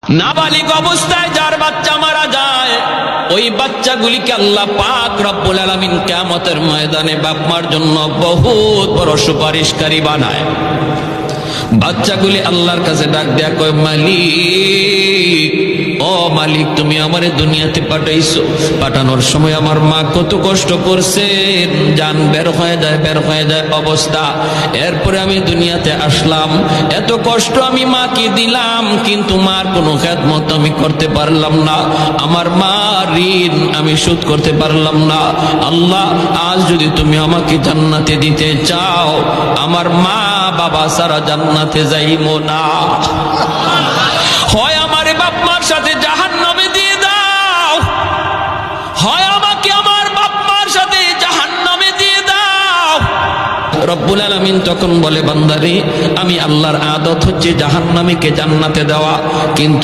নাবালিগ অবস্থায় যার বাচ্চা মারা যায়, ওই বাচ্চাগুলিকে আল্লাহ পাক রব্বুল আলামিন কিয়ামতের ময়দানে বাপ মার জন্য বহুত বড় সুপারিশকারী বানায়। বাচ্চাগুলি আল্লাহর কাছে ডাক দেয়া কয়, মালিক, ও মালিক, তুমি আমারে দুনিয়াতে পাঠাইছো, পাঠানোর সময় আমার মা কত কষ্ট করছে, জান বের হয়ে যায় অবস্থা। এরপরে আমি দুনিয়াতে আসলাম, এত কষ্ট আমি মাকে দিলাম, কিন্তু মার কোনো খেদমত আমি করতে পারলাম না, আমার মা ঋণ আমি শোধ করতে পারলাম না। আল্লাহ, আজ যদি তুমি আমাকে জান্নাতে দিতে চাও, আমার মা বাবা সারা জান্নাতে যাইবো না, হয় আমারে বাপ মার সাথে জাহান্নামে দিয়ে দাও, হয় আমাকে আমার বাপ মার সাথে জাহান্নামে দিয়ে দাও। রব্বুল আলামিন তখন বলে, বান্দারে, আমি আল্লাহর আদত হচ্ছে জাহান্নামীকে জান্নাতে দেওয়া, কিন্তু